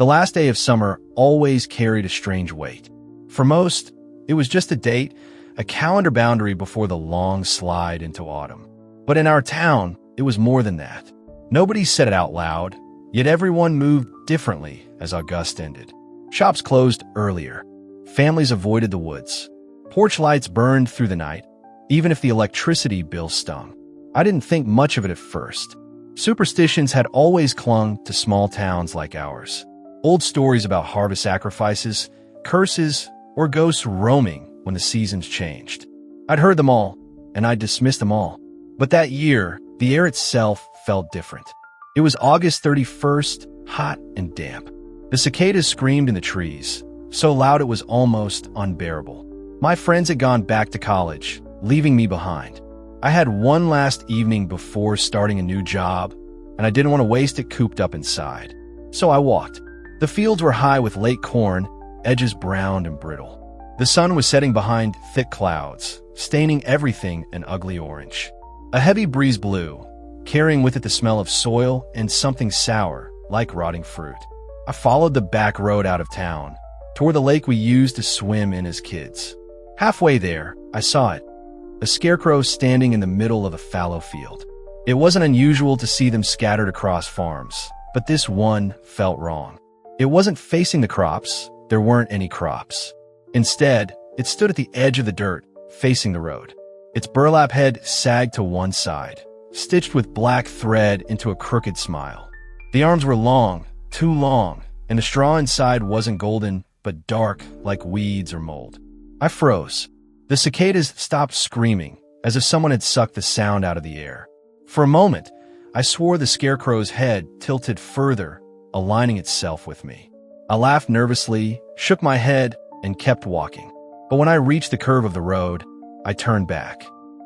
The last day of summer always carried a strange weight. For most, it was just a date, a calendar boundary before the long slide into autumn. But in our town, it was more than that. Nobody said it out loud, yet everyone moved differently as August ended. Shops closed earlier. Families avoided the woods. Porch lights burned through the night, even if the electricity bill stung. I didn't think much of it at first. Superstitions had always clung to small towns like ours. Old stories about harvest sacrifices, curses, or ghosts roaming when the seasons changed. I'd heard them all, and I'd dismissed them all. But that year, the air itself felt different. It was August 31st, hot and damp. The cicadas screamed in the trees, so loud it was almost unbearable. My friends had gone back to college, leaving me behind. I had one last evening before starting a new job, and I didn't want to waste it cooped up inside. So I walked. The fields were high with late corn, edges brown and brittle. The sun was setting behind thick clouds, staining everything an ugly orange. A heavy breeze blew, carrying with it the smell of soil and something sour, like rotting fruit. I followed the back road out of town, toward the lake we used to swim in as kids. Halfway there, I saw it. A scarecrow standing in the middle of a fallow field. It wasn't unusual to see them scattered across farms, but this one felt wrong. It wasn't facing the crops. There weren't any crops. Instead, it stood at the edge of the dirt, facing the road. Its burlap head sagged to one side, stitched with black thread into a crooked smile. The arms were long, too long, and the straw inside wasn't golden, but dark like weeds or mold. I froze. The cicadas stopped screaming, as if someone had sucked the sound out of the air. For a moment, I swore the scarecrow's head tilted further, aligning itself with me. I laughed nervously, shook my head, and kept walking. But when I reached the curve of the road, I turned back.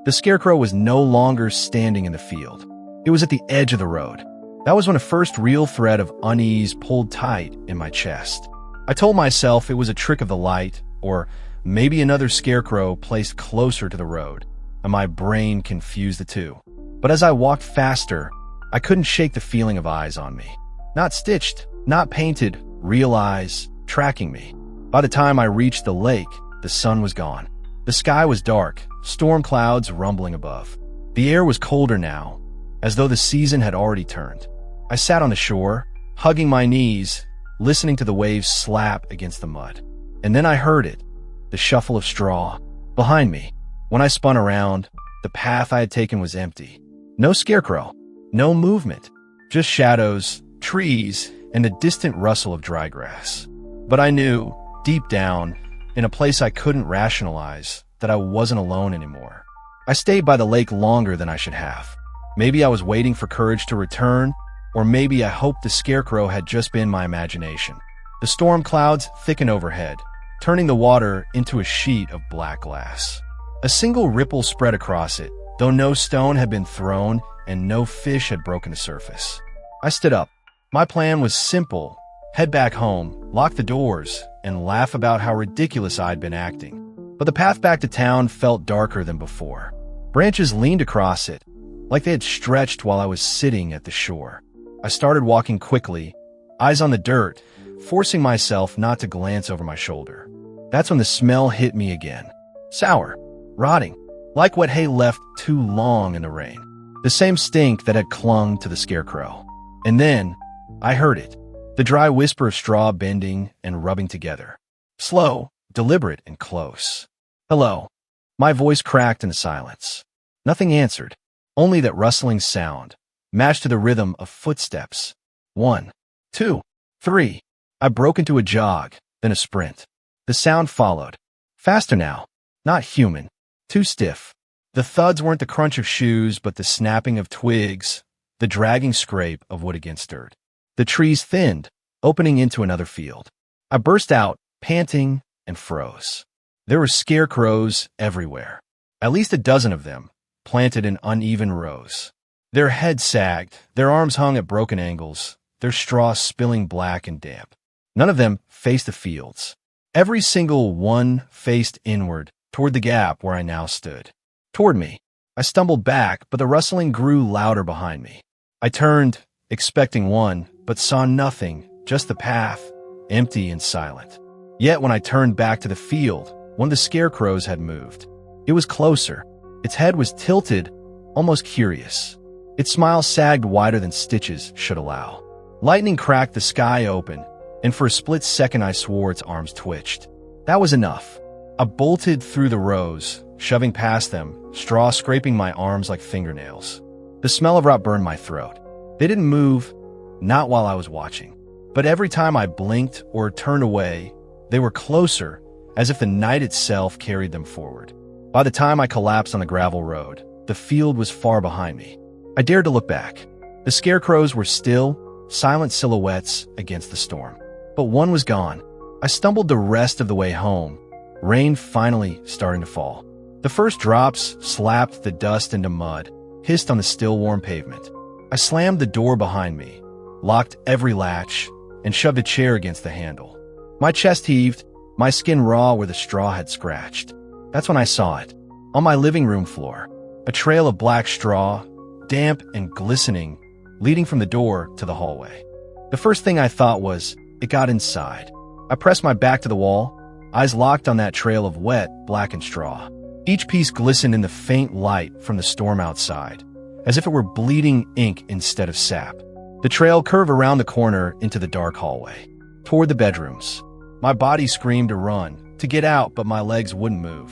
The scarecrow was no longer standing in the field. It was at the edge of the road. That was when a first real thread of unease pulled tight in my chest. I told myself it was a trick of the light, or maybe another scarecrow placed closer to the road, and my brain confused the two. But as I walked faster, I couldn't shake the feeling of eyes on me. Not stitched, not painted, real eyes, tracking me. By the time I reached the lake, the sun was gone. The sky was dark, storm clouds rumbling above. The air was colder now, as though the season had already turned. I sat on the shore, hugging my knees, listening to the waves slap against the mud. And then I heard it, the shuffle of straw, behind me. When I spun around, the path I had taken was empty. No scarecrow, no movement, just shadows, trees, and the distant rustle of dry grass. But I knew, deep down, in a place I couldn't rationalize, that I wasn't alone anymore. I stayed by the lake longer than I should have. Maybe I was waiting for courage to return, or maybe I hoped the scarecrow had just been my imagination. The storm clouds thickened overhead, turning the water into a sheet of black glass. A single ripple spread across it, though no stone had been thrown and no fish had broken the surface. I stood up. My plan was simple: head back home, lock the doors, and laugh about how ridiculous I'd been acting. But the path back to town felt darker than before. Branches leaned across it, like they had stretched while I was sitting at the shore. I started walking quickly, eyes on the dirt, forcing myself not to glance over my shoulder. That's when the smell hit me again. Sour, rotting, like wet hay left too long in the rain. The same stink that had clung to the scarecrow. And then, I heard it. The dry whisper of straw bending and rubbing together. Slow, deliberate, and close. Hello. My voice cracked in the silence. Nothing answered, only that rustling sound, matched to the rhythm of footsteps. 1, 2, 3. I broke into a jog, then a sprint. The sound followed. Faster now. Not human. Too stiff. The thuds weren't the crunch of shoes, but the snapping of twigs, the dragging scrape of wood against dirt. The trees thinned, opening into another field. I burst out, panting, and froze. There were scarecrows everywhere. At least a dozen of them, planted in uneven rows. Their heads sagged, their arms hung at broken angles, their straw spilling black and damp. None of them faced the fields. Every single one faced inward, toward the gap where I now stood. Toward me. I stumbled back, but the rustling grew louder behind me. I turned, expecting one, but saw nothing, just the path, empty and silent. Yet when I turned back to the field, one of the scarecrows had moved. It was closer. Its head was tilted, almost curious. Its smile sagged wider than stitches should allow. Lightning cracked the sky open, and for a split second I swore its arms twitched. That was enough. I bolted through the rows, shoving past them, straw scraping my arms like fingernails. The smell of rot burned my throat. They didn't move, not while I was watching. But every time I blinked or turned away, they were closer, as if the night itself carried them forward. By the time I collapsed on the gravel road, the field was far behind me. I dared to look back. The scarecrows were still, silent silhouettes against the storm. But one was gone. I stumbled the rest of the way home, rain finally starting to fall. The first drops slapped the dust into mud, hissed on the still warm pavement. I slammed the door behind me, locked every latch, and shoved a chair against the handle. My chest heaved, my skin raw where the straw had scratched. That's when I saw it. On my living room floor, a trail of black straw, damp and glistening, leading from the door to the hallway. The first thing I thought was, it got inside. I pressed my back to the wall, eyes locked on that trail of wet, blackened straw. Each piece glistened in the faint light from the storm outside, as if it were bleeding ink instead of sap. The trail curved around the corner into the dark hallway, toward the bedrooms. My body screamed to run, to get out, but my legs wouldn't move.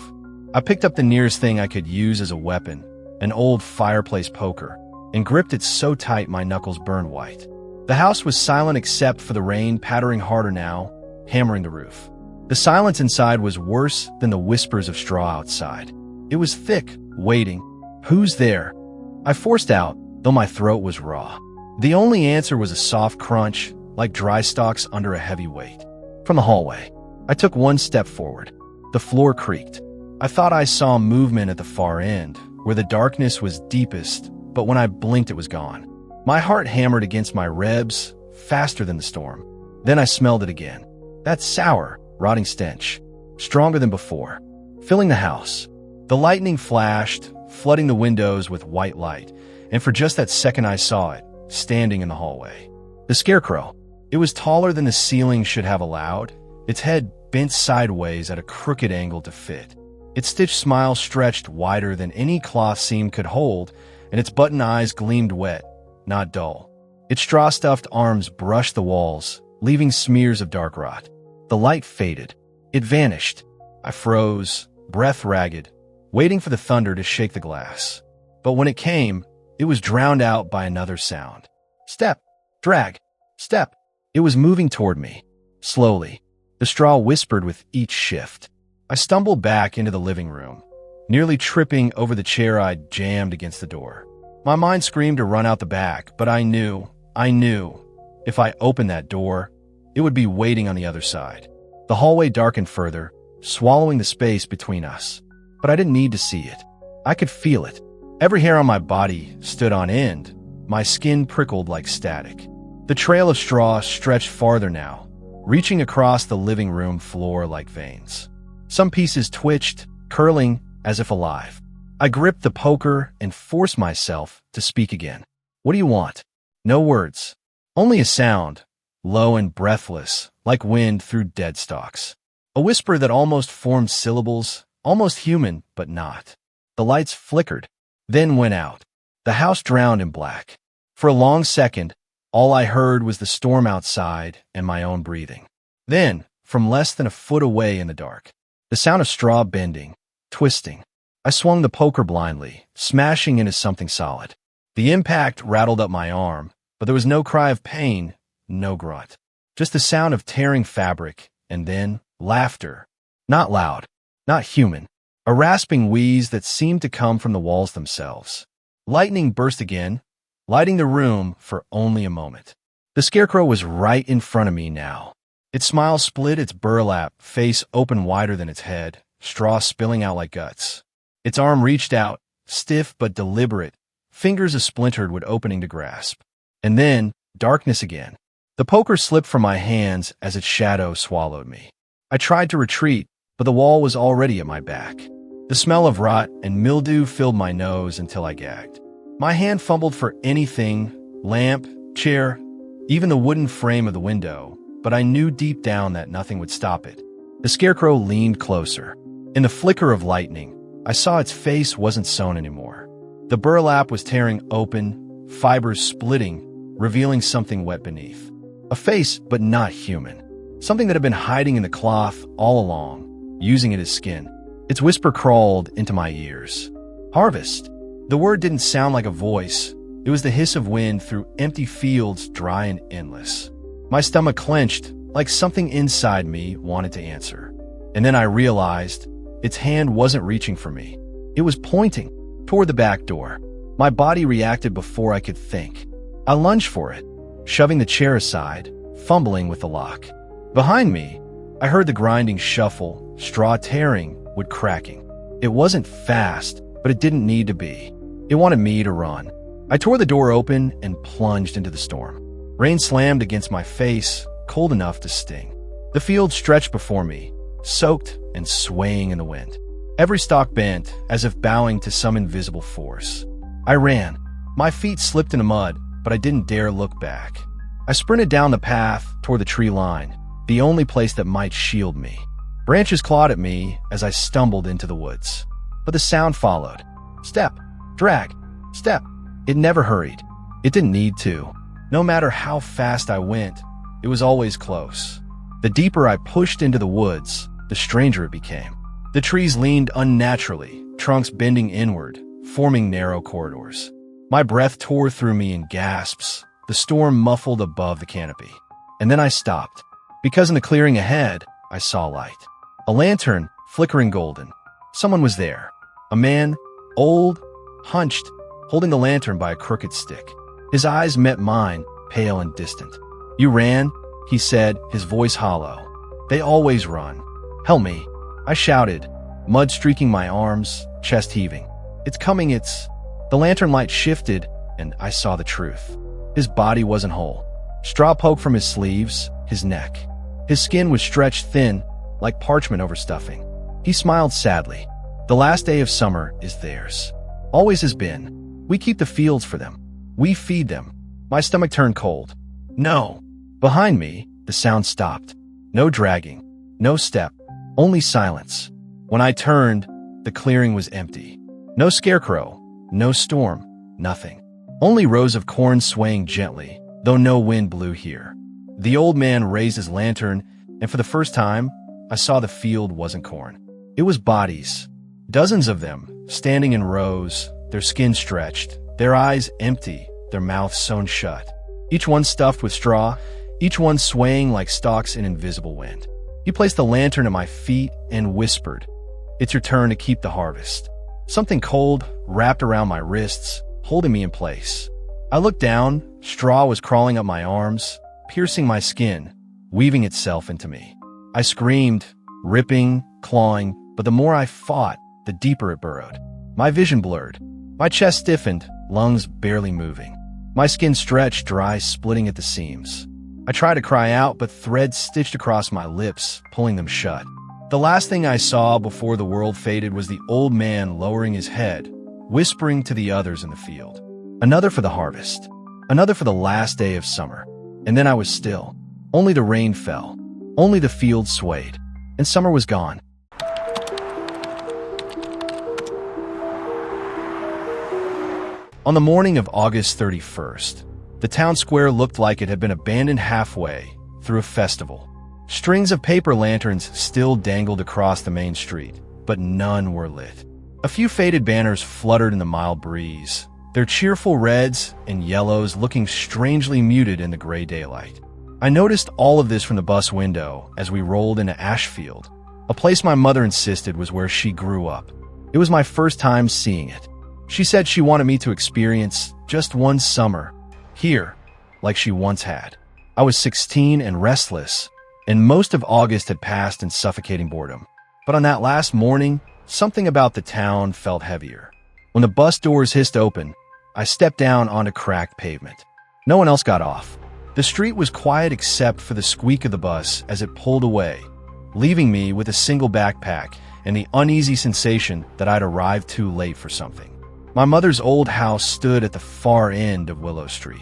I picked up the nearest thing I could use as a weapon, an old fireplace poker, and gripped it so tight my knuckles burned white. The house was silent except for the rain pattering harder now, hammering the roof. The silence inside was worse than the whispers of straw outside. It was thick, waiting. Who's there? I forced out, though my throat was raw. The only answer was a soft crunch, like dry stalks under a heavy weight. From the hallway, I took one step forward. The floor creaked. I thought I saw movement at the far end, where the darkness was deepest, but when I blinked it was gone. My heart hammered against my ribs, faster than the storm. Then I smelled it again. That sour, rotting stench, stronger than before, filling the house. The lightning flashed, flooding the windows with white light, and for just that second I saw it, standing in the hallway. The scarecrow. It was taller than the ceiling should have allowed, its head bent sideways at a crooked angle to fit. Its stitched smile stretched wider than any cloth seam could hold, and its button eyes gleamed wet, not dull. Its straw-stuffed arms brushed the walls, leaving smears of dark rot. The light faded. It vanished. I froze, breath ragged, waiting for the thunder to shake the glass. But when it came, it was drowned out by another sound. Step, drag, step. It was moving toward me, slowly. The straw whispered with each shift. I stumbled back into the living room, nearly tripping over the chair I'd jammed against the door. My mind screamed to run out the back, but I knew, if I opened that door, it would be waiting on the other side. The hallway darkened further, swallowing the space between us. But I didn't need to see it. I could feel it. Every hair on my body stood on end. My skin prickled like static. The trail of straw stretched farther now, reaching across the living room floor like veins. Some pieces twitched, curling as if alive. I gripped the poker and forced myself to speak again. What do you want? No words. Only a sound, low and breathless, like wind through dead stalks. A whisper that almost formed syllables, almost human, but not. The lights flickered, then went out. The house drowned in black. For a long second, all I heard was the storm outside and my own breathing. Then, from less than a foot away in the dark, the sound of straw bending, twisting. I swung the poker blindly, smashing into something solid. The impact rattled up my arm, but there was no cry of pain, no grunt. Just the sound of tearing fabric, and then laughter. Not loud, not human. A rasping wheeze that seemed to come from the walls themselves. Lightning burst again, lighting the room for only a moment. The scarecrow was right in front of me now. Its smile split its burlap, face open wider than its head, straw spilling out like guts. Its arm reached out, stiff but deliberate, fingers a splintered with opening to grasp. And then, darkness again. The poker slipped from my hands as its shadow swallowed me. I tried to retreat, but the wall was already at my back. The smell of rot and mildew filled my nose until I gagged. My hand fumbled for anything, lamp, chair, even the wooden frame of the window, but I knew deep down that nothing would stop it. The scarecrow leaned closer. In the flicker of lightning, I saw its face wasn't sewn anymore. The burlap was tearing open, fibers splitting, revealing something wet beneath. A face, but not human. Something that had been hiding in the cloth all along, using it as skin. Its whisper crawled into my ears. Harvest. The word didn't sound like a voice. It was the hiss of wind through empty fields, dry and endless. My stomach clenched, like something inside me wanted to answer. And then I realized its hand wasn't reaching for me. It was pointing toward the back door. My body reacted before I could think. I lunged for it, shoving the chair aside, fumbling with the lock. Behind me, I heard the grinding shuffle, straw tearing, wood cracking. It wasn't fast, but it didn't need to be. It wanted me to run. I tore the door open and plunged into the storm. Rain slammed against my face, cold enough to sting. The field stretched before me, soaked and swaying in the wind. Every stalk bent, as if bowing to some invisible force. I ran. My feet slipped in the mud, but I didn't dare look back. I sprinted down the path toward the tree line, the only place that might shield me. Branches clawed at me as I stumbled into the woods. But the sound followed. Step, drag, step. It never hurried. It didn't need to. No matter how fast I went, it was always close. The deeper I pushed into the woods, the stranger it became. The trees leaned unnaturally, trunks bending inward, forming narrow corridors. My breath tore through me in gasps, the storm muffled above the canopy. And then I stopped, because in the clearing ahead, I saw light. A lantern, flickering golden. Someone was there. A man, old, hunched, holding the lantern by a crooked stick. His eyes met mine, pale and distant. "You ran?" he said, his voice hollow. "They always run." "Help me," I shouted, mud streaking my arms, chest heaving. "It's coming, it's—" The lantern light shifted, and I saw the truth. His body wasn't whole. Straw poked from his sleeves, his neck. His skin was stretched thin, like parchment over stuffing. He smiled sadly. "The last day of summer is theirs. Always has been. We keep the fields for them. We feed them." My stomach turned cold. "No." Behind me, the sound stopped. No dragging, no step, only silence. When I turned, the clearing was empty. No scarecrow, no storm, nothing. Only rows of corn swaying gently, though no wind blew here. The old man raised his lantern, and for the first time, I saw the field wasn't corn. It was bodies. Dozens of them, standing in rows, their skin stretched, their eyes empty, their mouths sewn shut. Each one stuffed with straw, each one swaying like stalks in invisible wind. He placed the lantern at my feet and whispered, "It's your turn to keep the harvest." Something cold wrapped around my wrists, holding me in place. I looked down, straw was crawling up my arms, piercing my skin, weaving itself into me. I screamed, ripping, clawing, but the more I fought, the deeper it burrowed. My vision blurred. My chest stiffened, lungs barely moving. My skin stretched dry, splitting at the seams. I tried to cry out, but threads stitched across my lips, pulling them shut. The last thing I saw before the world faded was the old man lowering his head, whispering to the others in the field. Another for the harvest. Another for the last day of summer. And then I was still. Only the rain fell. Only the field swayed. And summer was gone. On the morning of August 31st, the town square looked like it had been abandoned halfway through a festival. Strings of paper lanterns still dangled across the main street, but none were lit. A few faded banners fluttered in the mild breeze, their cheerful reds and yellows looking strangely muted in the gray daylight. I noticed all of this from the bus window as we rolled into Ashfield, a place my mother insisted was where she grew up. It was my first time seeing it. She said she wanted me to experience just one summer here, like she once had. I was 16 and restless, and most of August had passed in suffocating boredom. But on that last morning, something about the town felt heavier. When the bus doors hissed open, I stepped down onto cracked pavement. No one else got off. The street was quiet except for the squeak of the bus as it pulled away, leaving me with a single backpack and the uneasy sensation that I'd arrived too late for something. My mother's old house stood at the far end of Willow Street.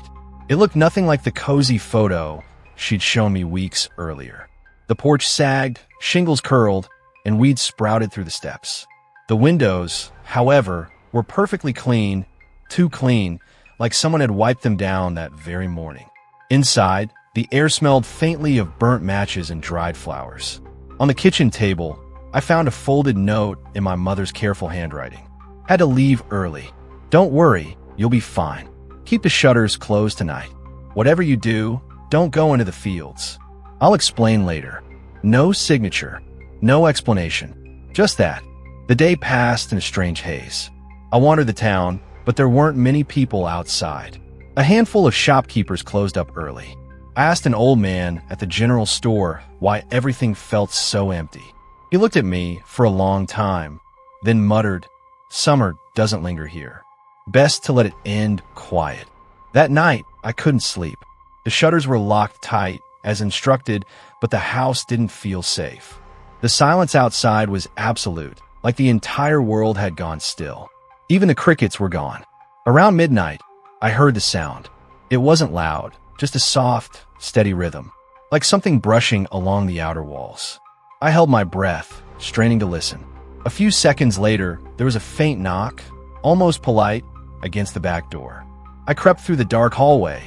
It looked nothing like the cozy photo she'd shown me weeks earlier. The porch sagged, shingles curled, and weeds sprouted through the steps. The windows, however, were perfectly clean, too clean, like someone had wiped them down that very morning. Inside, the air smelled faintly of burnt matches and dried flowers. On the kitchen table, I found a folded note in my mother's careful handwriting. Had to leave early. Don't worry, you'll be fine. Keep the shutters closed tonight. Whatever you do, don't go into the fields. I'll explain later. No signature. No explanation. Just that. The day passed in a strange haze. I wandered the town, but there weren't many people outside. A handful of shopkeepers closed up early. I asked an old man at the general store why everything felt so empty. He looked at me for a long time, then muttered, "Summer doesn't linger here. Best to let it end quiet." That night, I couldn't sleep. The shutters were locked tight, as instructed, but the house didn't feel safe. The silence outside was absolute, like the entire world had gone still. Even the crickets were gone. Around midnight, I heard the sound. It wasn't loud, just a soft, steady rhythm, like something brushing along the outer walls. I held my breath, straining to listen. A few seconds later, there was a faint knock, almost polite, against the back door. I crept through the dark hallway,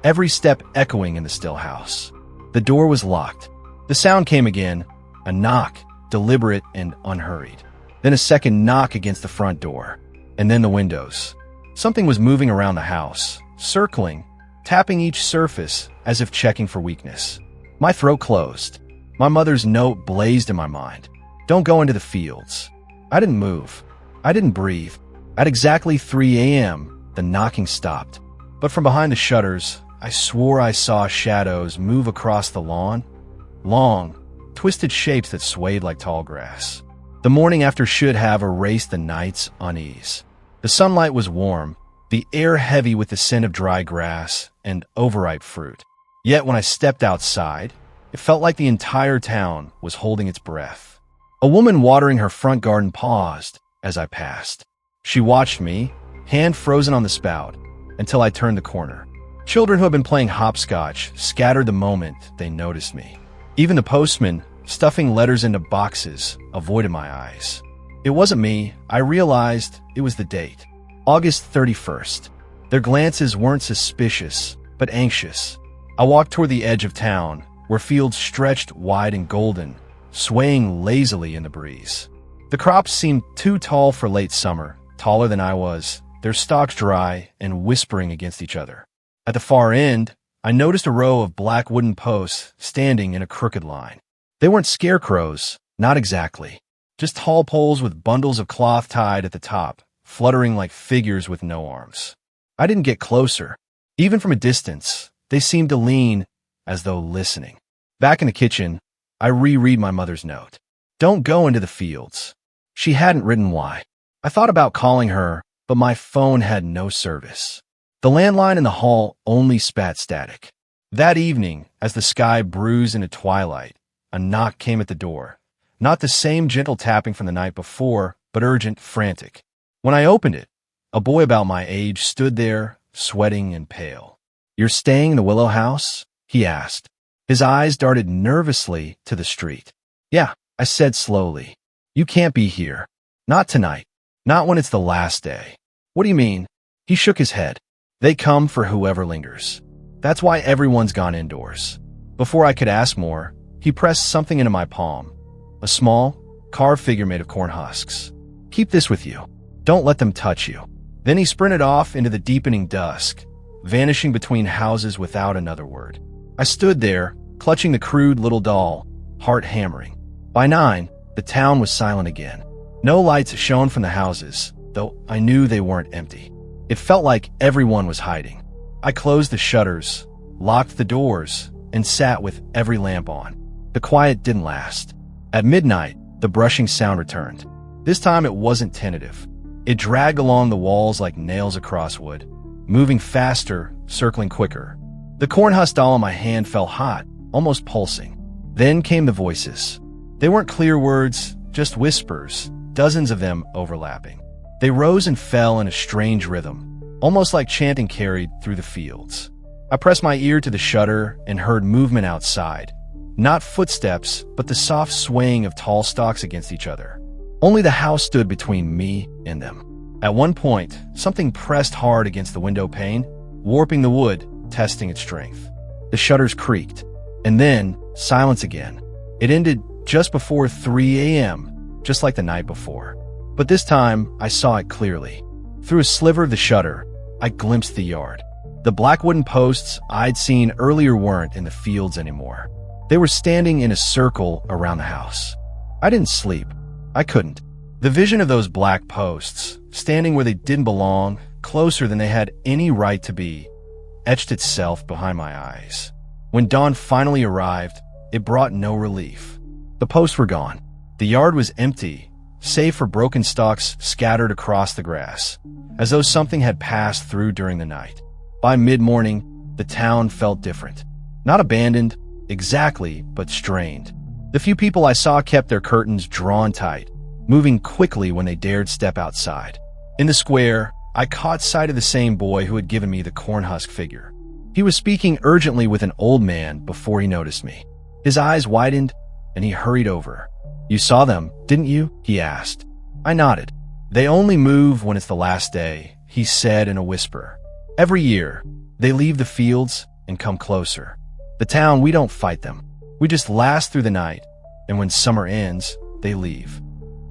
every step echoing in the still house. The door was locked. The sound came again, a knock, deliberate and unhurried. Then a second knock against the front door, and then the windows. Something was moving around the house, circling, tapping each surface as if checking for weakness. My throat closed. My mother's note blazed in my mind. Don't go into the fields. I didn't move. I didn't breathe. At exactly 3 a.m., the knocking stopped. But from behind the shutters, I swore I saw shadows move across the lawn. Long, twisted shapes that swayed like tall grass. The morning after should have erased the night's unease. The sunlight was warm, the air heavy with the scent of dry grass and overripe fruit. Yet when I stepped outside, it felt like the entire town was holding its breath. A woman watering her front garden paused as I passed. She watched me, hand frozen on the spout, until I turned the corner. Children who had been playing hopscotch scattered the moment they noticed me. Even the postman, stuffing letters into boxes, avoided my eyes. It wasn't me. I realized it was the date. August 31st. Their glances weren't suspicious, but anxious. I walked toward the edge of town, where fields stretched wide and golden, swaying lazily in the breeze. The crops seemed too tall for late summer, taller than I was, their stalks dry and whispering against each other. At the far end, I noticed a row of black wooden posts standing in a crooked line. They weren't scarecrows, not exactly. Just tall poles with bundles of cloth tied at the top, fluttering like figures with no arms. I didn't get closer. Even from a distance, they seemed to lean, as though listening. Back in the kitchen, I reread my mother's note. Don't go into the fields. She hadn't written why. I thought about calling her, but my phone had no service. The landline in the hall only spat static. That evening, as the sky bruised into twilight, a knock came at the door. Not the same gentle tapping from the night before, but urgent, frantic. When I opened it, a boy about my age stood there, sweating and pale. "You're staying in the Willow House?" he asked. His eyes darted nervously to the street. "Yeah," I said slowly. "You can't be here. Not tonight. Not when it's the last day." "What do you mean?" He shook his head. "They come for whoever lingers. That's why everyone's gone indoors." Before I could ask more, he pressed something into my palm. A small, carved figure made of corn husks. "Keep this with you. Don't let them touch you." Then he sprinted off into the deepening dusk, vanishing between houses without another word. I stood there, clutching the crude little doll, heart hammering. By 9, the town was silent again. No lights shone from the houses, though I knew they weren't empty. It felt like everyone was hiding. I closed the shutters, locked the doors, and sat with every lamp on. The quiet didn't last. At midnight, the brushing sound returned. This time it wasn't tentative. It dragged along the walls like nails across wood, moving faster, circling quicker. The cornhusk doll in my hand felt hot, almost pulsing. Then came the voices. They weren't clear words, just whispers, dozens of them overlapping. They rose and fell in a strange rhythm, almost like chanting carried through the fields. I pressed my ear to the shutter and heard movement outside. Not footsteps, but the soft swaying of tall stalks against each other. Only the house stood between me and them. At one point, something pressed hard against the window pane, warping the wood, testing its strength. The shutters creaked, and then silence again. It ended just before 3 a.m., just like the night before. But this time, I saw it clearly. Through a sliver of the shutter, I glimpsed the yard. The black wooden posts I'd seen earlier weren't in the fields anymore. They were standing in a circle around the house. I didn't sleep. I couldn't. The vision of those black posts, standing where they didn't belong, closer than they had any right to be, etched itself behind my eyes. When dawn finally arrived, it brought no relief. The posts were gone. The yard was empty, save for broken stalks scattered across the grass, as though something had passed through during the night. By mid-morning, the town felt different. Not abandoned, exactly, but strained. The few people I saw kept their curtains drawn tight, moving quickly when they dared step outside. In the square, I caught sight of the same boy who had given me the cornhusk figure. He was speaking urgently with an old man before he noticed me. His eyes widened, and he hurried over. "You saw them, didn't you?" he asked. I nodded. "They only move when it's the last day," he said in a whisper. "Every year, they leave the fields and come closer. The town, we don't fight them. We just last through the night, and when summer ends, they leave."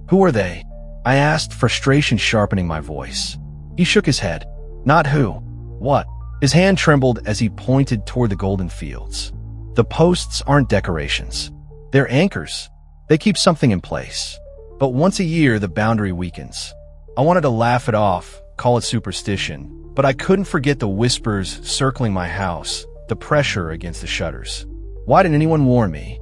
"Who are they?" I asked, frustration sharpening my voice. He shook his head. "Not who. What?" His hand trembled as he pointed toward the golden fields. "The posts aren't decorations. They're anchors. They keep something in place. But once a year, the boundary weakens." I wanted to laugh it off, call it superstition, but I couldn't forget the whispers circling my house, the pressure against the shutters. Why didn't anyone warn me?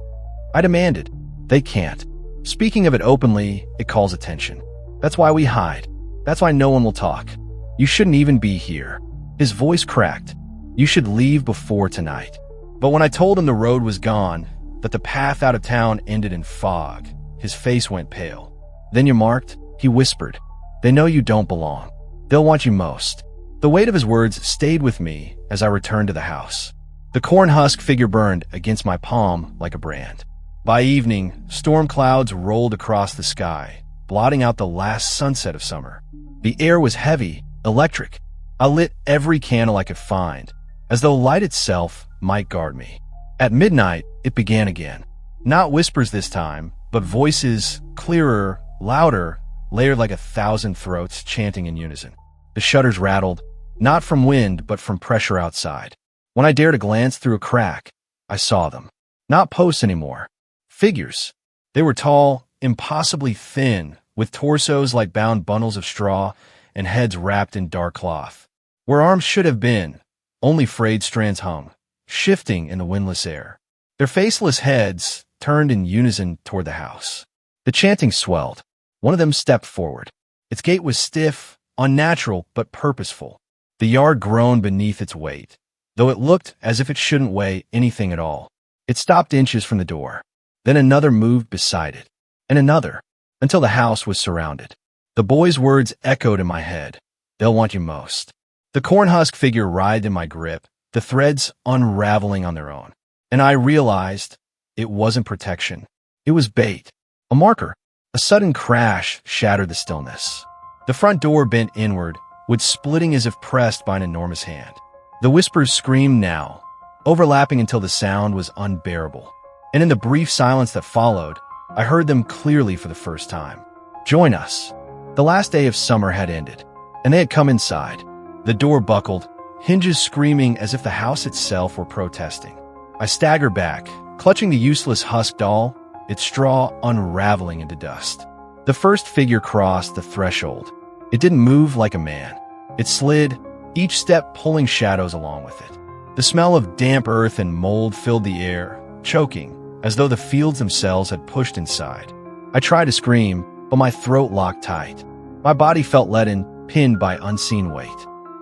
I demanded. They can't. Speaking of it openly, it calls attention. That's why we hide. That's why no one will talk. You shouldn't even be here. His voice cracked. You should leave before tonight. But when I told him the road was gone, that the path out of town ended in fog, his face went pale. "Then you're marked," he whispered. "They know you don't belong. They'll want you most." The weight of his words stayed with me as I returned to the house. The cornhusk figure burned against my palm like a brand. By evening, storm clouds rolled across the sky, blotting out the last sunset of summer. The air was heavy, electric. I lit every candle I could find, as though light itself might guard me. At midnight, it began again. Not whispers this time, but voices, clearer, louder, layered like 1,000 throats chanting in unison. The shutters rattled, not from wind, but from pressure outside. When I dared to glance through a crack, I saw them. Not posts anymore. Figures. They were tall, impossibly thin, with torsos like bound bundles of straw and heads wrapped in dark cloth. Where arms should have been, only frayed strands hung, shifting in the windless air. Their faceless heads turned in unison toward the house. The chanting swelled. One of them stepped forward. Its gait was stiff, unnatural, but purposeful. The yard groaned beneath its weight, though it looked as if it shouldn't weigh anything at all. It stopped inches from the door. Then another moved beside it, and another, until the house was surrounded. The boy's words echoed in my head. "They'll want you most." The cornhusk figure writhed in my grip, the threads unraveling on their own. And I realized it wasn't protection. It was bait, a marker. A sudden crash shattered the stillness. The front door bent inward, wood splitting as if pressed by an enormous hand. The whispers screamed now, overlapping until the sound was unbearable. And in the brief silence that followed, I heard them clearly for the first time. "Join us." The last day of summer had ended, and they had come inside. The door buckled, hinges screaming as if the house itself were protesting. I staggered back, clutching the useless husk doll, its straw unraveling into dust. The first figure crossed the threshold. It didn't move like a man. It slid, each step pulling shadows along with it. The smell of damp earth and mold filled the air, choking, as though the fields themselves had pushed inside. I tried to scream, but my throat locked tight. My body felt leaden, pinned by unseen weight.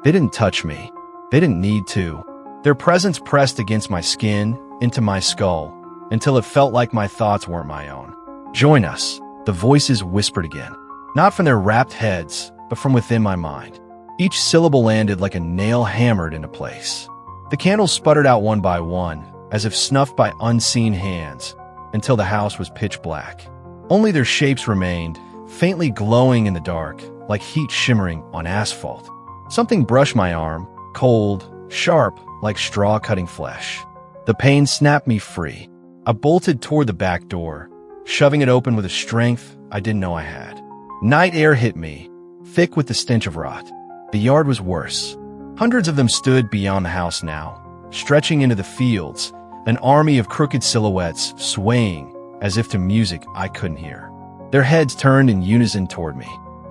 They didn't touch me. They didn't need to. Their presence pressed against my skin, into my skull, until it felt like my thoughts weren't my own. "Join us," the voices whispered again. Not from their wrapped heads, but from within my mind. Each syllable landed like a nail hammered into place. The candles sputtered out one by one, as if snuffed by unseen hands, until the house was pitch black. Only their shapes remained, faintly glowing in the dark, like heat shimmering on asphalt. Something brushed my arm, cold, sharp, like straw cutting flesh. The pain snapped me free. I bolted toward the back door, shoving it open with a strength I didn't know I had. Night air hit me, thick with the stench of rot. The yard was worse. Hundreds of them stood beyond the house now, stretching into the fields, an army of crooked silhouettes swaying as if to music I couldn't hear. Their heads turned in unison toward me.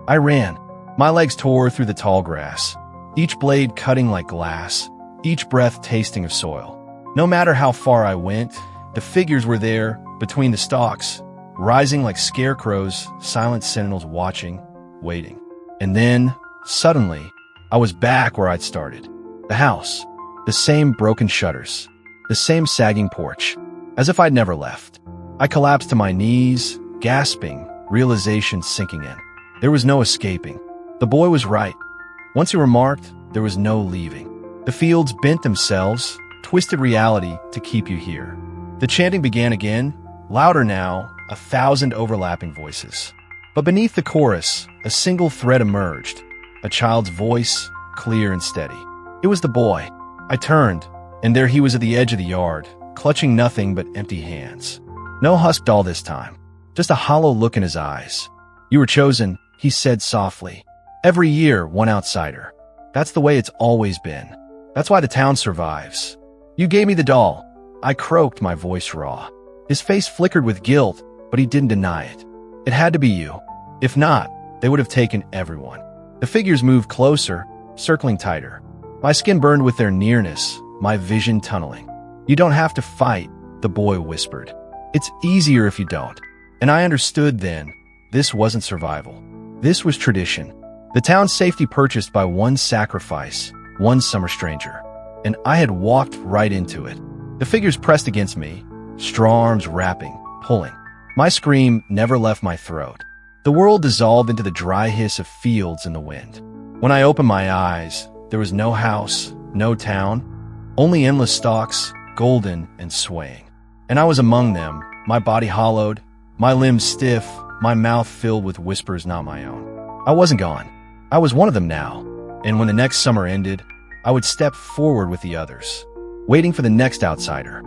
I ran. My legs tore through the tall grass, each blade cutting like glass, each breath tasting of soil. No matter how far I went, the figures were there, between the stalks, rising like scarecrows, silent sentinels watching, waiting. And then, suddenly, I was back where I'd started. The house. The same broken shutters. The same sagging porch. As if I'd never left. I collapsed to my knees, gasping, realization sinking in. There was no escaping. The boy was right. Once you were marked, there was no leaving. The fields bent themselves, twisted reality to keep you here. The chanting began again, louder now, 1,000 overlapping voices. But beneath the chorus, a single thread emerged, a child's voice, clear and steady. It was the boy. I turned, and there he was at the edge of the yard, clutching nothing but empty hands. No husk doll this time, just a hollow look in his eyes. "You were chosen," he said softly. "Every year, one outsider. That's the way it's always been. That's why the town survives. You gave me the doll." I croaked, my voice raw. His face flickered with guilt, but he didn't deny it. "It had to be you. If not, they would have taken everyone." The figures moved closer, circling tighter. My skin burned with their nearness, my vision tunneling. "You don't have to fight," the boy whispered. "It's easier if you don't." And I understood then, this wasn't survival. This was tradition. The town's safety purchased by one sacrifice, one summer stranger. And I had walked right into it. The figures pressed against me, straw arms wrapping, pulling. My scream never left my throat. The world dissolved into the dry hiss of fields in the wind. When I opened my eyes, there was no house, no town, only endless stalks, golden and swaying. And I was among them, my body hollowed, my limbs stiff, my mouth filled with whispers not my own. I wasn't gone. I was one of them now. And when the next summer ended, I would step forward with the others, waiting for the next outsider.